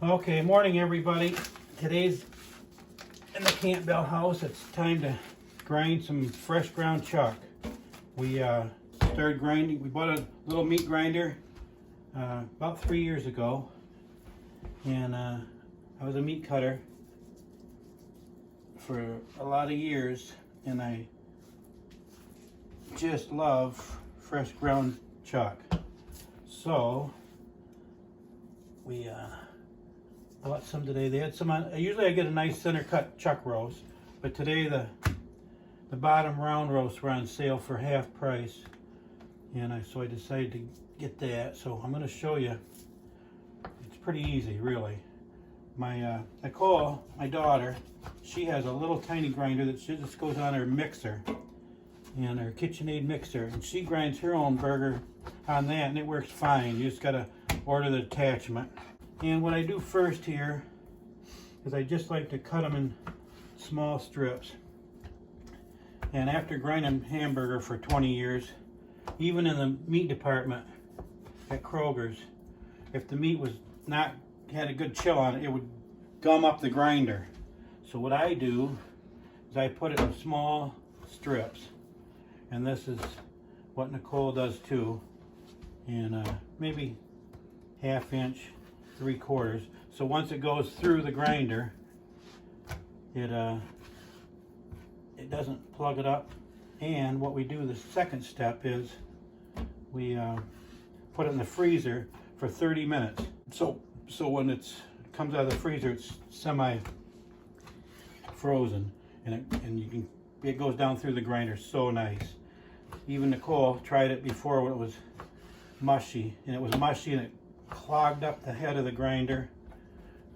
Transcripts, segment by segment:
Okay, morning everybody. Today's in the Campbell house. It's time to grind some fresh ground chuck. We started grinding. We bought a little meat grinder about 3 years ago, and I was a meat cutter for a lot of years, and I just love fresh ground chuck. So we bought some today. They had some on. Usually I get a nice center cut chuck roast, but today the bottom round roasts were on sale for half price, and so I decided to get that. So I'm going to show you. It's pretty easy, really. My Nicole, my daughter, she has a little tiny grinder that just goes on her mixer, and her KitchenAid mixer, and she grinds her own burger on that, and it works fine. You just got to order the attachment. And what I do first here is I just like to cut them in small strips. And after grinding hamburger for 20 years, even in the meat department at Kroger's, if the meat was not had a good chill on it, it would gum up the grinder. So what I do is I put it in small strips, and this is what Nicole does too, and maybe 1/2 inch, 3/4. So once it goes through the grinder, it doesn't plug it up. And what we do, the second step, is we put it in the freezer for 30 minutes. So when it comes out of the freezer, it's semi frozen, and it goes down through the grinder so nice. Even Nicole tried it before when it was mushy, and it clogged up the head of the grinder.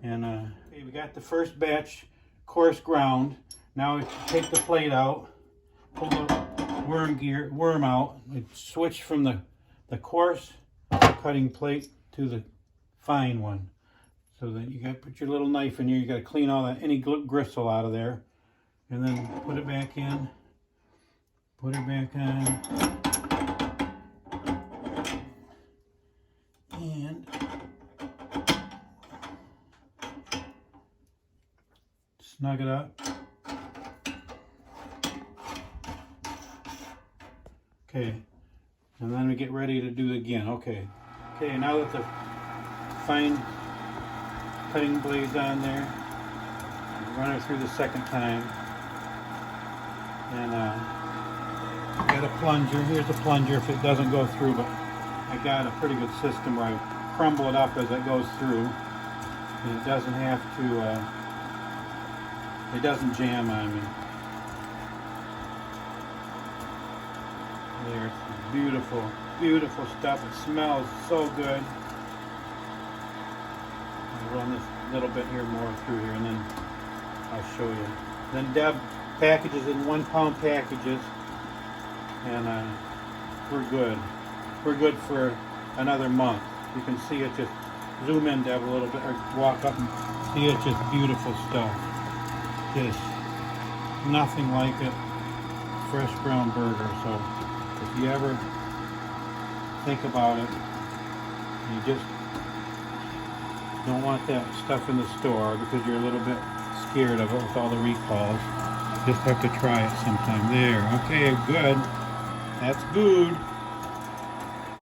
And okay, we got the first batch coarse ground. Now we take the plate out, pull the worm out. We switch from the coarse cutting plate to the fine one. So that you got to put your little knife in here. You got to clean all that any gristle out of there, and then put it back in. Put it back on. And snug it up. Okay, and then we get ready to do it again. Okay, now that the fine cutting blade's on there, run it through the second time. And got a plunger. Here's a plunger if it doesn't go through, but I got a pretty good system where I crumble it up as it goes through, and it doesn't have to, it doesn't jam on me. There, it's beautiful, beautiful stuff. It smells so good. I'll run this little bit here more through here, and then I'll show you. Then Deb packages in 1 pound packages, and we're good. We're good for another month. You can see it. Just zoom in, Deb, a little bit, or walk up and see it. Just beautiful stuff. Just nothing like it. Fresh ground burger. So if you ever think about it, you just don't want that stuff in the store because you're a little bit scared of it with all the recalls. Just have to try it sometime. There. Okay, good. That's good.